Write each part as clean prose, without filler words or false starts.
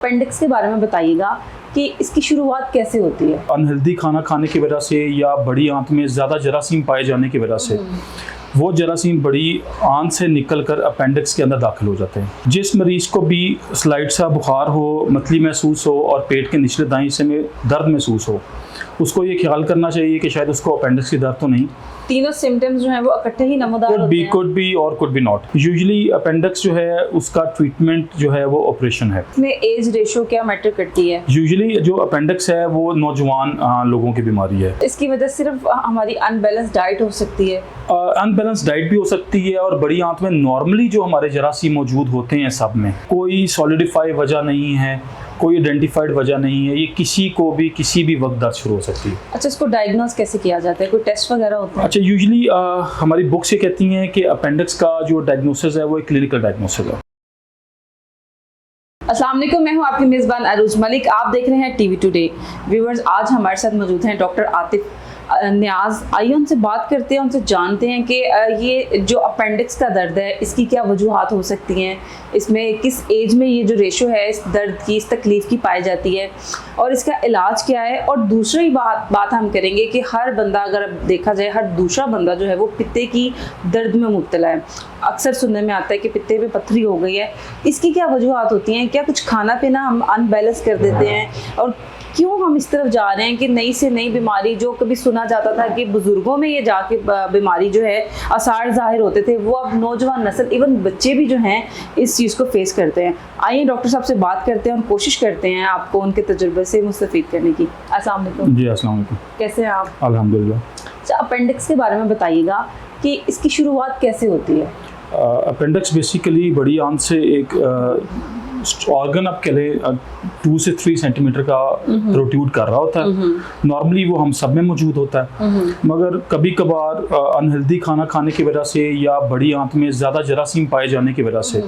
Appendix के बारे में बताइएगा कि इसकी शुरुआत कैसे होती है। अनहेल्दी खाना खाने की वजह से या बड़ी आंत में ज़्यादा जरासीम पाए जाने की वजह से वो जरासीम बड़ी आंत से निकलकर अपेंडिक्स के अंदर दाखिल हो जाते हैं। जिस मरीज़ को भी स्लाइड सा बुखार हो, मतली महसूस हो और पेट के निचले दाएं हिस्से में दर्द महसूस हो, उसको ये ख्याल करना चाहिए कि शायद उसको अपेंडिक्स की दर्द तो नहीं। तीनों सिम्टम्स जो हैं वो इकट्ठे ही नमूदार होते हैं। कुड बी और could be not. Usually appendix जो है उसका ट्रीटमेंट जो है वो ऑपरेशन है। इसमें एज रेशो क्या मैटर करती है? यूजुअली जो अपेंडिक्स है वो नौजवान लोगों की बीमारी है। इसकी वजह सिर्फ हमारी अनबैलेंस डाइट हो सकती है। अनबैलेंस डाइट भी हो सकती है और बड़ी आंत में नॉर्मली जो हमारे जरासीम मौजूद होते हैं सब में कोई सॉलिडिफाई वजह नहीं है, कोई आइडेंटिफाइड वजह नहीं है। ये किसी को भी किसी भी वक्त दर्द शुरू हो सकती है। अच्छा, इसको डायग्नोस कैसे किया जाता है? कोई टेस्ट वगैरह होता है? अच्छा, यूजुअली हमारी बुक्स ये कहती हैं कि अपेंडिक्स का जो डायग्नोसिस है वो एक क्लिनिकल डायग्नोसिस है। अस्सलाम वालेकुम, मैं हूं आपकी मेज़बान अरूज मलिक। आप देख रहे हैं टीवी टुडे। व्यूअर्स, आज हमारे साथ मौजूद हैं डॉक्टर आतिफ न्याज। आइए उनसे बात करते हैं, उनसे जानते हैं कि ये जो अपेंडिक्स का दर्द है इसकी क्या वजूहात हो सकती हैं, इसमें किस एज में ये जो रेशो है इस दर्द की, इस तकलीफ़ की पाई जाती है और इसका इलाज क्या है। और दूसरी बात हम करेंगे कि हर बंदा, अगर देखा जाए हर दूसरा बंदा जो है वो पित्ते की दर्द में मुब्तला है। अक्सर सुनने में आता है कि पित्ते में पत्थरी हो गई है। इसकी क्या वजूहात होती हैं? क्या कुछ खाना पीना हम अनबैलेंस कर देते हैं और क्यों हम इस तरफ जा रहे हैं कि नई से नई बीमारी, जो कभी सुना जाता था कि बुजुर्गों में ये जाके बीमारी जो है आसार जाहिर होते थे, वो अब नौजवान नस्ल, इवन बच्चे भी जो हैं इस चीज़ को फेस करते हैं। आइए डॉक्टर साहब से बात करते हैं और कोशिश करते हैं आपको उनके तजुर्बे से मुस्तफ़ीद करने की। अस्सलाम वालेकुम। जी अस्सलाम वालेकुम। कैसे हैं आप? अल्हम्दुलिल्लाह। अच्छा, अपेंडिक्स के बारे में बताइएगा कि इसकी शुरुआत कैसे होती है। अपेंडिक्स बेसिकली बड़ी आंत से एक ऑर्गन आप कह लें 2 से 3 सेंटीमीटर का प्रोट्रूड कर रहा होता है। नॉर्मली वो हम सब में मौजूद होता है, मगर कभी कभार अनहेल्दी खाना खाने की वजह से या बड़ी आंत में ज़्यादा जरासीम पाए जाने की वजह से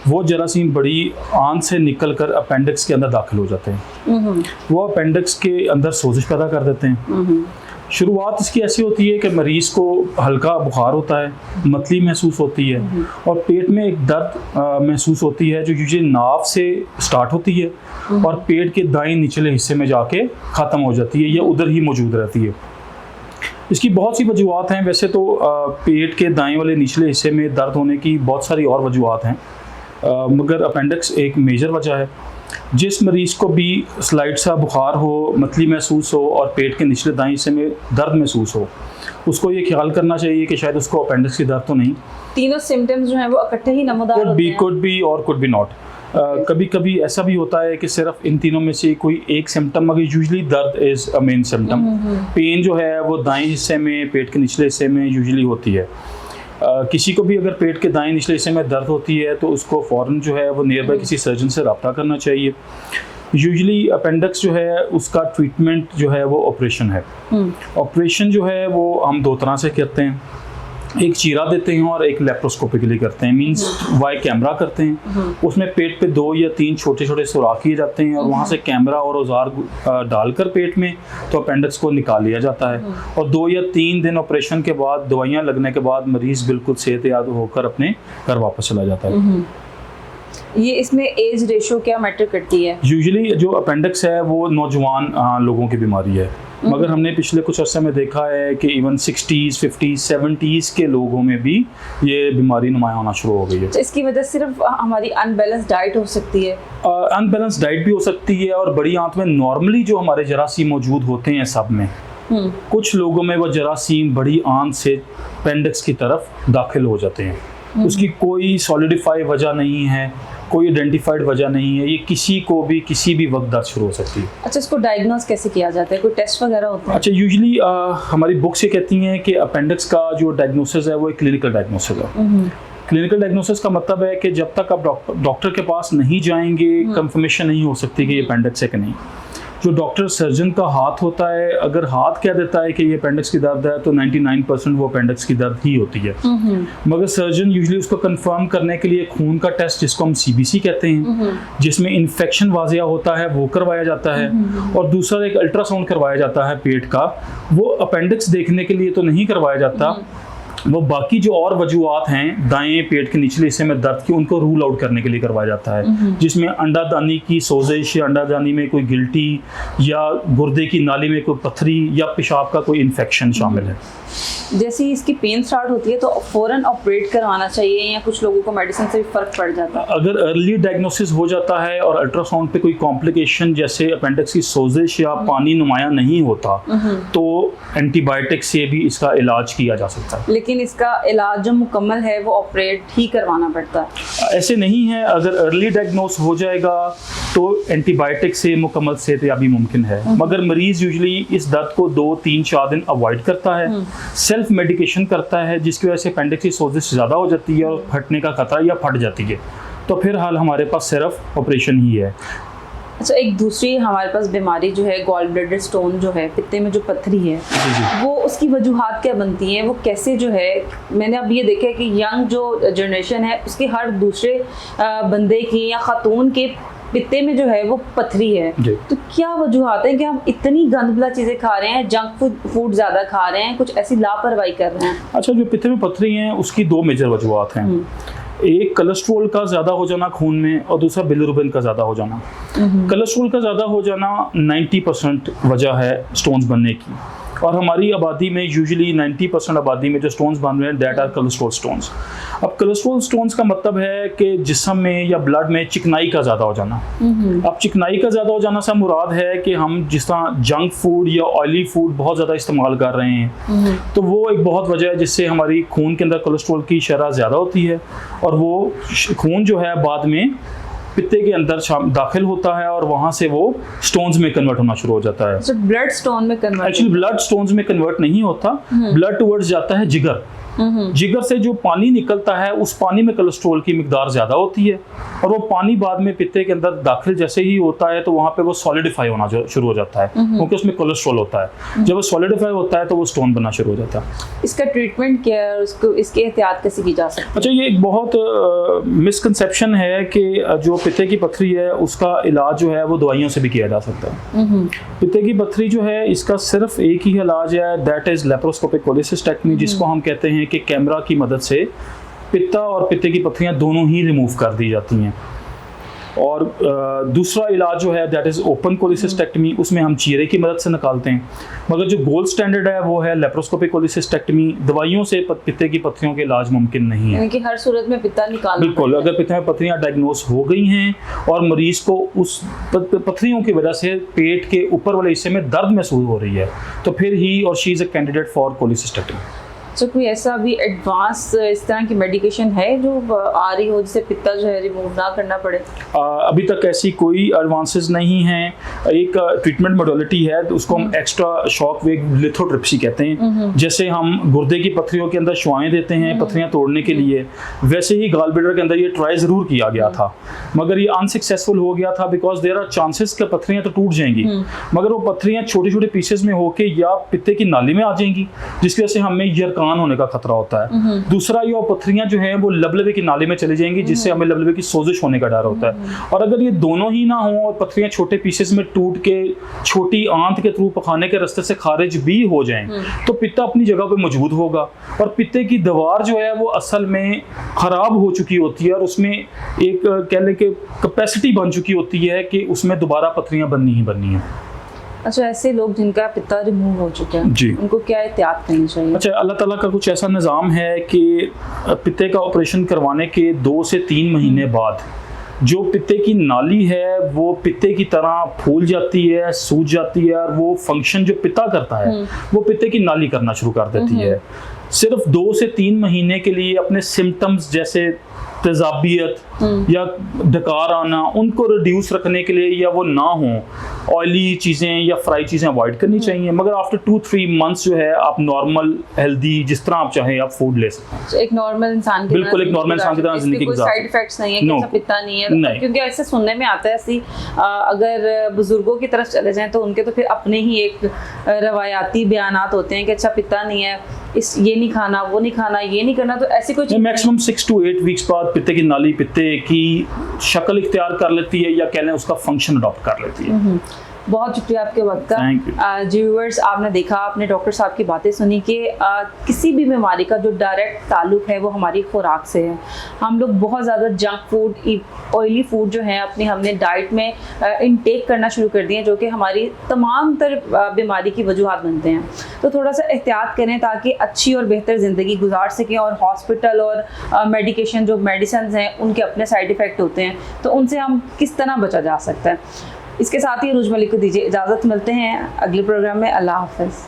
वो जरासीम बड़ी आंत से निकलकर अपेंडिक्स के अंदर दाखिल हो जाते हैं। वो अपेंडिक्स के अंदर सोजिश पैदा कर देते हैं। शुरुआत इसकी ऐसी होती है कि मरीज़ को हल्का बुखार होता है, मतली महसूस होती है और पेट में एक दर्द महसूस होती है जो यूजुअली नाभ से स्टार्ट होती है और पेट के दाएं निचले हिस्से में जाके ख़त्म हो जाती है या उधर ही मौजूद रहती है। इसकी बहुत सी वजूहात हैं। वैसे तो पेट के दाएं वाले निचले हिस्से में दर्द होने की बहुत सारी और वजूहात हैं, मगर अपेंडिक्स एक मेजर वजह है। जिस मरीज़ को भी स्लाइड सा बुखार हो, मतली महसूस हो और पेट के निचले दाएं हिस्से में दर्द महसूस हो, उसको ये ख्याल करना चाहिए कि शायद उसको अपेंडिक्स की दर्द तो नहीं। तीनों सिम्टम्स जो हैं वो इकट्ठे ही नमूदार होते हैं। कुड बी और कुड बी नॉट। कभी कभी ऐसा भी होता है कि सिर्फ इन तीनों में से कोई एक सिम्टम, मगर यूजुअली दर्द is a main symptom. Pain जो है वो दाएं हिस्से में, पेट के निचले हिस्से में यूजुअली होती है। किसी को भी अगर पेट के दाएं निचले हिस्से में दर्द होती है तो उसको फ़ौरन जो है वो नियर बाय किसी सर्जन से रब्ता करना चाहिए। यूजुअली अपेंडिक्स जो है उसका ट्रीटमेंट जो है वो ऑपरेशन है। ऑपरेशन जो है वो हम 2 तरह से करते हैं, एक चीरा देते हैं और एक लेप्रोस्कोपिकली करते हैं, मींस वाई कैमरा करते हैं। उसमें पेट पे 2 या 3 छोटे छोटे सुराख किए जाते हैं और वहाँ से कैमरा और औजार डालकर पेट में तो अपेंडिक्स को निकाल लिया जाता है और 2 या 3 दिन ऑपरेशन के बाद, दवाइयाँ लगने के बाद मरीज़ बिल्कुल सेहतयाब होकर अपने घर वापस चला जाता है। ये इसमें एज रेशो क्या मैटर करती है? यूजुअली जो अपेंडिक्स है वो नौजवान लोगों की बीमारी है, मगर हमने पिछले कुछ अर्से में देखा है कि इवन 60s, 50s, 70s के लोगों में भी ये बीमारी नुमायां होना शुरू हो गई है। तो इसकी वजह सिर्फ हमारी अनबैलेंस डाइट हो सकती है। अनबैलेंस डाइट भी हो सकती है और बड़ी आंत में नॉर्मली जो हमारे जरासीम मौजूद होते हैं सब में कुछ लोगों में वो जरासीम बड़ी आंत से अपेंडिक्स की तरफ दाखिल हो जाते हैं। उसकी कोई सॉलिडिफाई वजह नहीं है, कोई आइडेंटिफाइड वजह नहीं है। ये किसी को भी किसी भी वक्त दर्द शुरू हो सकती है। अच्छा, इसको डायग्नोस कैसे किया जाता है? कोई टेस्ट वगैरह होता है? अच्छा, यूजुअली हमारी बुक्स ये कहती हैं कि अपेंडिक्स का जो डायग्नोसिस है वो एक क्लिनिकल डायग्नोसिस है। क्लिनिकल डायग्नोसिस का मतलब है कि जब तक आप डॉक्टर के पास नहीं जाएंगे कंफर्मेशन नहीं हो सकती कि ये अपेंडिक्स है कि नहीं। जो डॉक्टर सर्जन का हाथ होता है, अगर हाथ कह देता है कि ये अपेंडिक्स की दर्द है तो 99% वो अपेंडिक्स की दर्द ही होती है। मगर सर्जन यूजुअली उसको कंफर्म करने के लिए खून का टेस्ट, जिसको हम CBC कहते हैं, जिसमें इन्फेक्शन वाजिया होता है, वो करवाया जाता है और दूसरा एक अल्ट्रासाउंड करवाया जाता है पेट का। वो अपेंडिक्स देखने के लिए तो नहीं करवाया जाता, वो बाकी जो और वजूहात हैं दाएं पेट के निचले हिस्से में दर्द की, उनको रूल आउट करने के लिए करवाया जाता है, जिसमें अंडादानी की सोजिश या अंडादानी में कोई गिल्टी या गुर्दे की नाली में कोई पथरी या पेशाब का कोई इन्फेक्शन शामिल है। जैसे ही इसकी पेन स्टार्ट होती है तो फ़ौरन ऑपरेट करवाना चाहिए या कुछ लोगों को मेडिसिन से भी फ़र्क पड़ जाता है? अगर अर्ली डायग्नोसिस हो जाता है और अल्ट्रासाउंड पे कोई कॉम्प्लिकेशन जैसे अपेंडिक्स की सोजिश या पानी नुमाया नहीं होता तो एंटीबायोटिक से भी इसका इलाज किया जा सकता है। लेकिन इसका इलाज जो मुकम्मल है वो ऑपरेट ही करवाना पड़ता है? ऐसे नहीं है, अगर अर्ली डायग्नोस हो जाएगा तो एंटीबायोटिक से मुकम्मल सेहतयाबी मुमकिन है, मगर मरीज़ यूजुअली इस दर्द को 2-3-4 दिन अवॉइड करता है, सेल्फ मेडिकेशन करता है, जिसकी वजह से अपेंडिक्स की सोजिश ज़्यादा हो जाती है और फटने का खतरा या फट जाती है, तो फिर हाल हमारे पास सिर्फ ऑपरेशन ही है। अच्छा, एक दूसरी हमारे पास बीमारी जो है गॉल ब्लैडर स्टोन जो है, पित्ते में जो पथरी है, वो उसकी वजूहात क्या बनती हैं, वो कैसे जो है, मैंने अब ये देखा है कि यंग जो जनरेशन है उसके हर दूसरे बंदे की या खातून के पित्ते में जो है वो पथरी है, तो क्या वजूहात है कि हम इतनी गंदबला चीज़ें खा रहे हैं, जंक फूड ज़्यादा खा रहे हैं, कुछ ऐसी लापरवाही कर रहे हैं? अच्छा, जो पित्ते में पथरी हैं उसकी 2 मेजर वजूहात हैं। एक कोलेस्ट्रॉल का ज़्यादा हो जाना खून में और दूसरा बिलिरुबिन का ज़्यादा हो जाना। कोलेस्ट्रॉल का ज़्यादा हो जाना 90% वजह है स्टोन्स बनने की, और हमारी आबादी में यूजुअली 90% आबादी में जो स्टोन्स बन रहे हैं दैट आर कोलेस्ट्रॉल स्टोन्स। अब कोलेस्ट्रॉल स्टोन्स का मतलब है कि जिस्म में या ब्लड में चिकनाई का ज़्यादा हो जाना। अब चिकनाई का ज़्यादा हो जाना से मुराद है कि हम जिस तरह जंक फूड या ऑयली फूड बहुत ज़्यादा इस्तेमाल कर रहे हैं, तो वो एक बहुत वजह है जिससे हमारी खून के अंदर कोलेस्ट्रॉल की शरह ज़्यादा होती है, और वो खून जो है बाद में पित्ते के अंदर दाखिल होता है और वहाँ से वो स्टोन्स में कन्वर्ट होना शुरू हो जाता है। ब्लड स्टोन में कन्वर्ट? एक्चुअली ब्लड स्टोन्स में कन्वर्ट नहीं होता, ब्लड टुवर्ड्स जाता है जिगर। जिगर से जो पानी निकलता है उस पानी में कोलेस्ट्रॉल की मिकदार ज़्यादा होती है, और वो पानी बाद में पित्ते के अंदर दाखिल जैसे ही होता है तो वहाँ पे वो सॉलिडिफाई होना शुरू हो जाता है, क्योंकि उसमें कोलेस्ट्रॉल होता है। जब वो सॉलिडिफाई होता है तो वो स्टोन बनना शुरू हो जाता है। इसका ट्रीटमेंट क्या है, उसको इसकी एहतियात कैसे की जा सकती है? अच्छा, ये एक बहुत मिसकंसेप्शन है कि जो पित्ते की पथरी है उसका इलाज जो है वो दवाइयों से भी किया जा सकता है। पित्ते की पथरी जो है इसका सिर्फ एक ही इलाज है, दैट इज़ लेप्रोस्कोपिक कोलेसिस्टेक्टमी, जिसको हम कहते हैं कि कैमरा की मदद से पित्ता और पित्ते की पथरियां दोनों ही रिमूव कर दी जाती हैं। और दूसरा इलाज जो है दैट इज़ ओपन कोलेसिस्टेक्टमी, उसमें हम चीरे की मदद से निकालते हैं, मगर जो गोल्ड स्टैंडर्ड है वो है लेप्रोस्कोपिक कोलेसिस्टेक्टमी। दवाइयों से पित्ते की पथरियों के इलाज मुमकिन नहीं है, यानी कि हर सूरत में पित्ता निकालना। बिल्कुल, अगर पित्ते में पथरियां डायग्नोस हो गई हैं और मरीज़ को उस पथरियों की वजह से पेट के ऊपर वाले हिस्से में दर्द महसूस हो रही है, तो फिर ही और she is a candidate for cholecystectomy. तो कोई ऐसा भी एडवांस इस तरह की मेडिकेशन है जो आ रही हो जिससे पित्ता जो है रिमूव ना करना पड़े? अभी तक ऐसी कोई एडवांसेस नहीं हैं। एक ट्रीटमेंट मोडलिटी है, उसको हम एक्स्ट्रा शॉक वेव लिथोट्रिप्सी कहते हैं। जैसे हम गुर्दे की पथरियों के अंदर शुआएं देते हैं पथरियां तोड़ने के लिए, वैसे ही गॉल ब्लैडर के अंदर ये ट्राई ज़रूर किया गया था, मगर ये अनसक्सेसफुल हो गया था बिकॉज देयर आर चांसेस कि पथरियां तो टूट जाएंगी, मगर वो पथरियां छोटे छोटे पीसेस में होके या पित्ते की नाली में आ जाएंगी, जिसकी वजह से हमें यरकान होने का खतरा होता है। दूसरा, ये पथरियां जो हैं वो लबलबे की नाली में चली जाएंगी, जिससे हमें लबलबे की सोजिश होने का डर होता है। और अगर ये दोनों ही ना हो और पथरियां छोटे पीसेस में टूट के छोटी आंत के थ्रू पखाने के रास्ते से खारिज भी हो जाएं, तो पित्ता अपनी जगह पे मौजूद होगा, और पित्ते की दीवार जो है वो असल में खराब हो चुकी होती है, और उसमें एक कह लें कि कैपेसिटी बन चुकी होती है कि उसमें दोबारा पथरियां बननी ही बननी है। अच्छा, ऐसे लोग जिनका पित्ता रिमूव हो चुका है जी, उनको क्या एहतियात करनी चाहिए? अच्छा, अल्लाह ताला का कुछ ऐसा निज़ाम है कि पित्ते का ऑपरेशन करवाने के 2 से 3 महीने बाद जो पित्ते की नाली है वो पित्ते की तरह फूल जाती है, सूज जाती है, और वो फंक्शन जो पित्ता करता है वो पित्ते की नाली करना शुरू कर देती है। सिर्फ 2 से 3 महीने के लिए अपने सिम्टम्स जैसे तेजाबियत या डकार आना उनको रिड्यूस रखने के लिए, या वो ना हो, ऑयली चीज़ें या फ्राई चीज़ें अवॉइड करनी चाहिए, मगर आफ्टर 2-3 मंथ्स जो है आप नॉर्मल हेल्दी जिस तरह आप चाहें आप फूड ले सकते हैं। एक नॉर्मल इंसान की बिल्कुल एक नॉर्मल इंसान की तरह जिंदगी गुजार सकते हैं। साइड इफेक्ट्स नहीं है, कैसा पित्ता नहीं है, क्योंकि ऐसे सुनने में आता है ऐसी अगर बुजुर्गों की तरफ चले जाएं तो उनके तो फिर अपने ही एक रवायाती बयानात होते हैं कि अच्छा पित्ता नहीं है, ये नहीं खाना, वो नहीं खाना, ये नहीं करना, तो ऐसी कुछ मैक्सिमम 6 to 8 वीक्स बाद पित्ते की नाली पित्ते की शक्ल इख्तियार कर लेती है, या कह लें उसका फंक्शन अडॉप्ट कर लेती है। बहुत शुक्रिया आपके वक्त Thank you. का। जी व्यूअर्स, आपने देखा, आपने डॉक्टर साहब की बातें सुनी कि किसी भी बीमारी का जो डायरेक्ट ताल्लुक है वो हमारी खुराक से है। हम लोग बहुत ज़्यादा जंक फूड, ऑयली फूड जो है हमने डाइट में इनटेक करना शुरू कर दिए, जो कि हमारी तमाम तर बीमारी की वजूहत बनते हैं। तो थोड़ा सा एहतियात करें ताकि अच्छी और बेहतर ज़िंदगी गुजार सकें। और हॉस्पिटल और मेडिकेशन, जो मेडिसिन हैं, उनके अपने साइड इफ़ेक्ट होते हैं, तो उनसे हम किस तरह बचा जा सकता है। इसके साथ ही अरूज मलिक को दीजिए इजाज़त। मिलते हैं अगले प्रोग्राम में। अल्लाह हाफ़िज़।